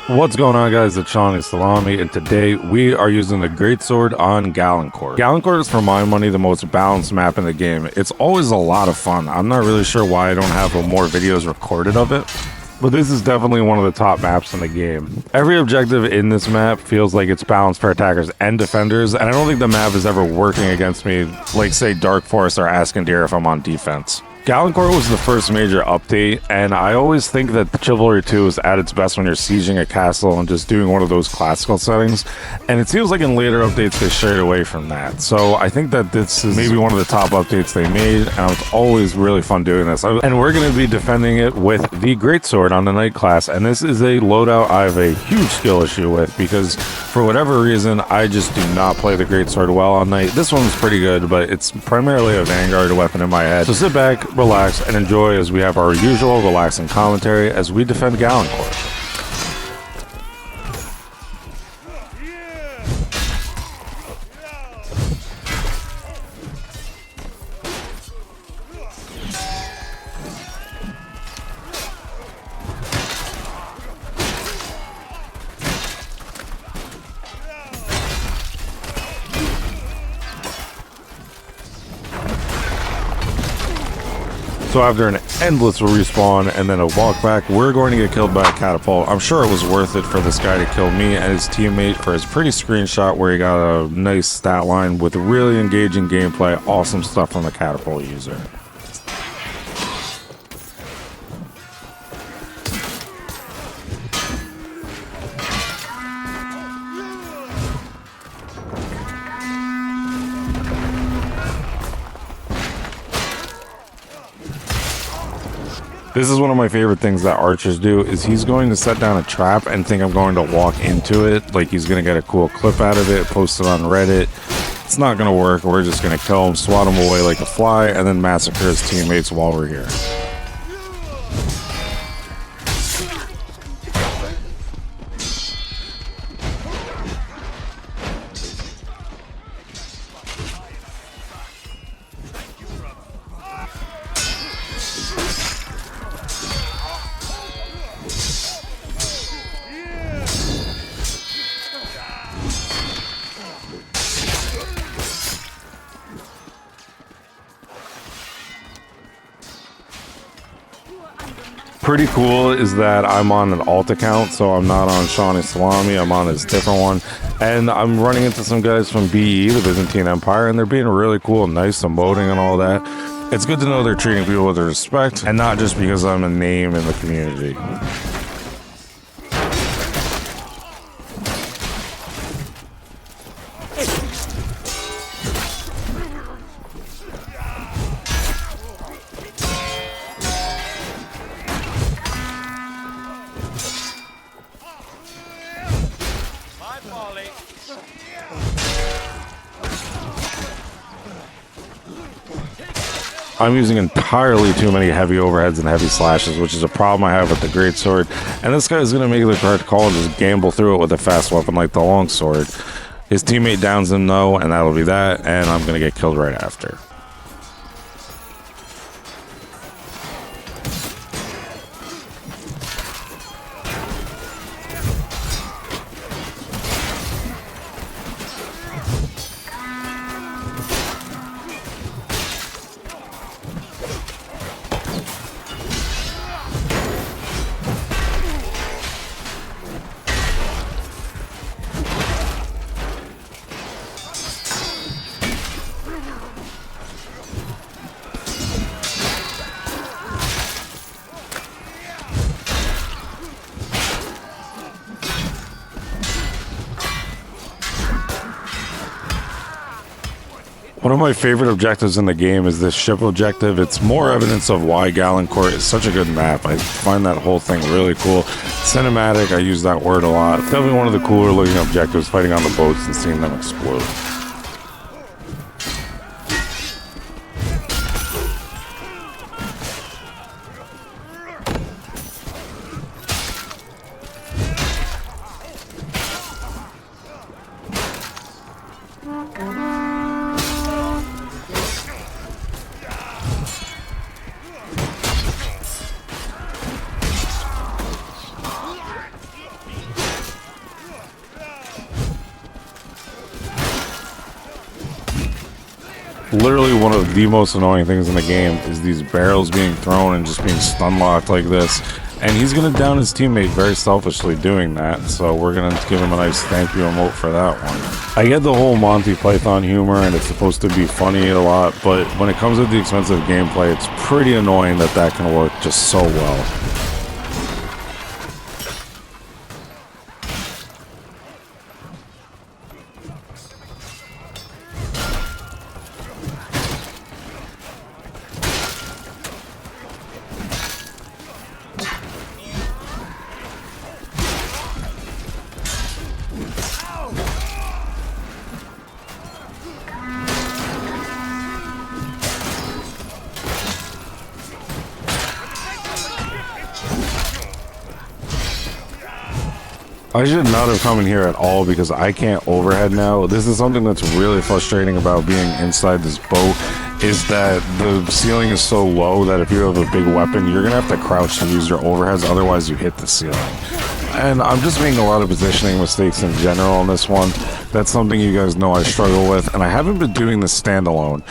What's going on, guys? It's Shawnee Salami, and today we are using the greatsword on Galencourt. Galencourt is, for my money, the most balanced map in the game. It's always a lot of fun. I'm not really sure why I don't have more videos recorded of it, but this is definitely one of the top maps in the game. Every objective in this map feels like it's balanced for attackers and defenders, and I don't think the map is ever working against me, like, say, Dark Forest or Askendir if I'm on defense. Galencourt was the first major update, and I always think that Chivalry 2 is at its best when you're sieging a castle and just doing one of those classical settings, and it seems like in later updates they strayed away from that. So I think that this is maybe one of the top updates they made, and it's always really fun doing this. And we're going to be defending it with the Greatsword on the Knight class, and this is a loadout I have a huge skill issue with, because for whatever reason, I just do not play the Greatsword well on Knight. This one's pretty good, but it's primarily a Vanguard weapon in my head. So sit back, relax, and enjoy as we have our usual relaxing commentary as we defend Galencourt. So after an endless respawn and then a walk back, we're going to get killed by a catapult. I'm sure it was worth it for this guy to kill me and his teammate for his pretty screenshot where he got a nice stat line with really engaging gameplay. Awesome stuff from the catapult user. This is one of my favorite things that archers do, is he's going to set down a trap and think I'm going to walk into it, like he's going to get a cool clip out of it, post it on Reddit. It's not going to work. We're just going to kill him, swat him away like a fly, and then massacre his teammates while we're here. Pretty cool is that I'm on an alt account, so I'm not on Shawnee Salami, I'm on this different one, and I'm running into some guys from BE, the Byzantine Empire, and they're being really cool, nice, emoting and all that. It's good to know they're treating people with respect, and not just because I'm a name in the community. I'm using entirely too many heavy overheads and heavy slashes, which is a problem I have with the greatsword. And this guy is going to make the correct call and just gamble through it with a fast weapon like the longsword. His teammate downs him though, and that'll be that, and I'm going to get killed right after. One of my favorite objectives in the game is this ship objective. It's more evidence of why Galencourt is such a good map. I find that whole thing really cool. Cinematic, I use that word a lot. It's definitely one of the cooler looking objectives, fighting on the boats and seeing them explode. Literally one of the most annoying things in the game is these barrels being thrown and just being stun locked like this. And he's going to down his teammate very selfishly doing that, so we're going to give him a nice thank you emote for that one. I get the whole Monty Python humor, and it's supposed to be funny a lot, but when it comes to the expensive gameplay, it's pretty annoying that that can work just so well. I should not have come in here at all because I can't overhead now. This is something that's really frustrating about being inside this boat, is that the ceiling is so low that if you have a big weapon, you're gonna have to crouch to use your overheads, otherwise you hit the ceiling. And I'm just making a lot of positioning mistakes in general on this one. That's something you guys know I struggle with, and I haven't been doing this standalone.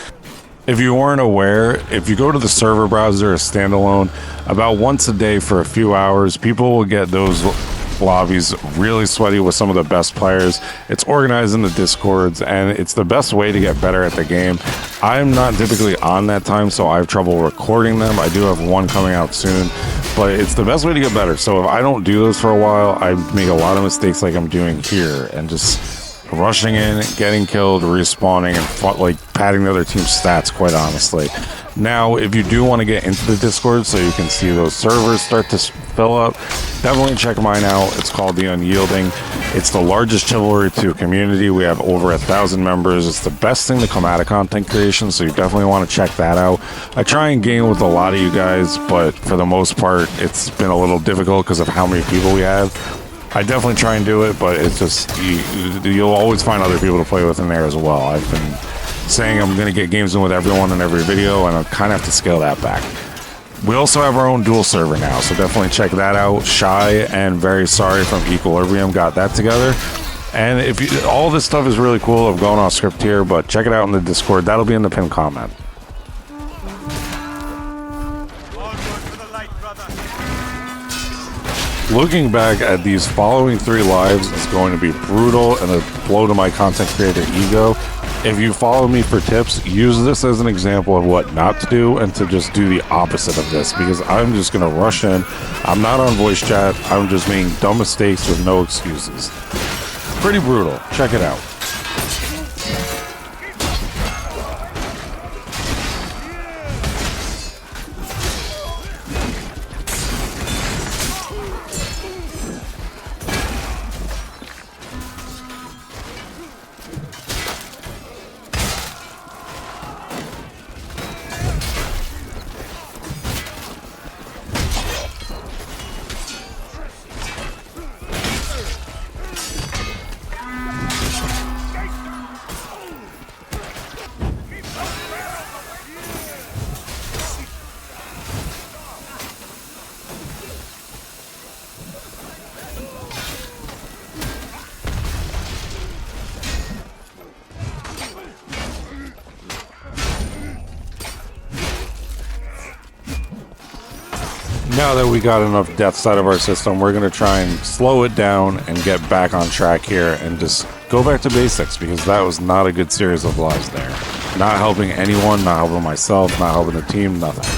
If you weren't aware, if you go to the server browser or standalone, about once a day for a few hours, people will get those lobbies really sweaty with some of the best players. It's organized in the discords, and it's the best way to get better at the game. I'm not typically on that time, so I have trouble recording them. I do have one coming out soon, but it's the best way to get better. So if I don't do those for a while, I make a lot of mistakes like I'm doing here, and just rushing in, getting killed, respawning, and like padding the other team's stats, quite honestly. Now, if you do want to get into the Discord so you can see those servers start to fill up, definitely check mine out. It's called The Unyielding. It's the largest Chivalry 2 community. We have over 1,000 members. It's the best thing to come out of content creation, so you definitely want to check that out. I try and game with a lot of you guys, but for the most part, it's been a little difficult because of how many people we have. I definitely try and do it, but it's just, you'll always find other people to play with in there as well. I've been saying I'm going to get games in with everyone in every video, and I kind of have to scale that back. We also have our own dual server now, so definitely check that out. Shy and Very Sorry from Equilibrium got that together. And if you, all this stuff is really cool. I'm going off script here, but check it out in the Discord. That'll be in the pinned comment. Looking back at these following 3 lives is going to be brutal and a blow to my content creator ego. If you follow me for tips, use this as an example of what not to do and to just do the opposite of this, because I'm just going to rush in. I'm not on voice chat. I'm just making dumb mistakes with no excuses. Pretty brutal. Check it out. Now that we got enough deaths out of our system, we're going to try and slow it down and get back on track here and just go back to basics, because that was not a good series of lives there. Not helping anyone, not helping myself, not helping the team, nothing.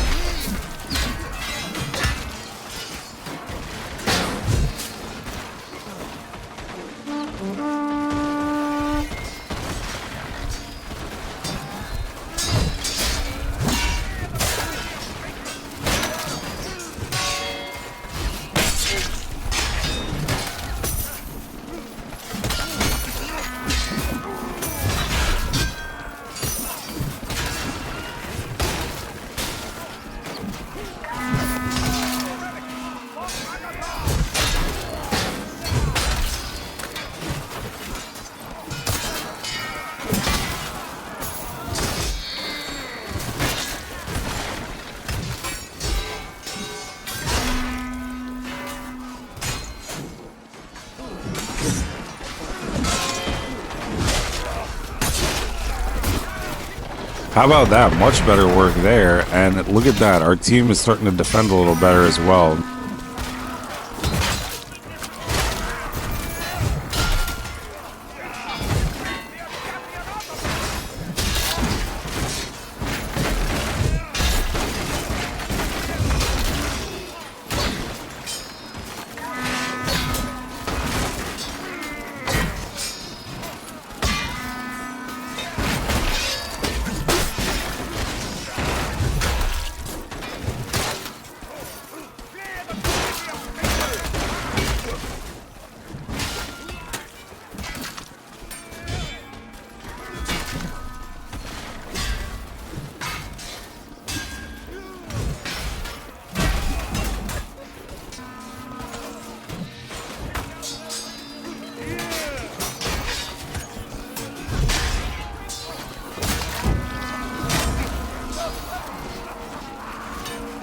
How about that? Much better work there. And look at that. Our team is starting to defend a little better as well.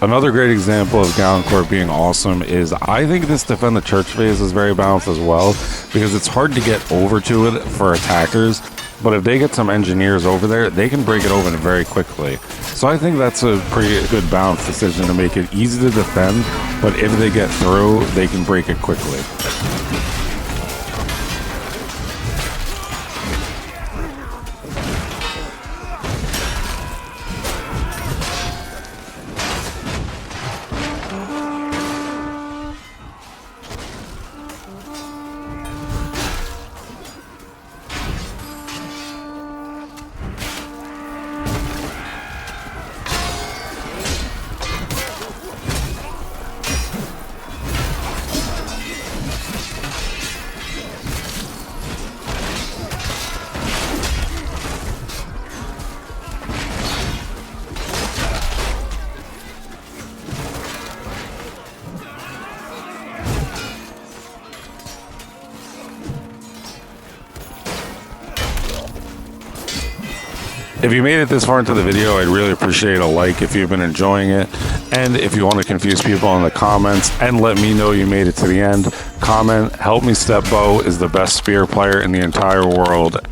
Another great example of Galencourt being awesome is I think this defend the church phase is very balanced as well, because it's hard to get over to it for attackers, but if they get some engineers over there, they can break it open very quickly. So I think that's a pretty good balanced decision to make it easy to defend, but if they get through, they can break it quickly. If you made it this far into the video, I'd really appreciate a like if you've been enjoying it. And if you want to confuse people in the comments and let me know you made it to the end, comment, "Help me Step Bow is the best spear player in the entire world."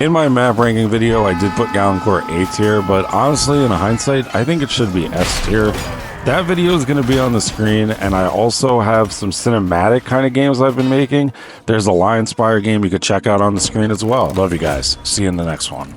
In my map ranking video, I did put Galencourt A tier, but honestly, in hindsight, I think it should be S tier. That video is going to be on the screen, and I also have some cinematic kind of games I've been making. There's a Lion Spire game you could check out on the screen as well. Love you guys. See you in the next one.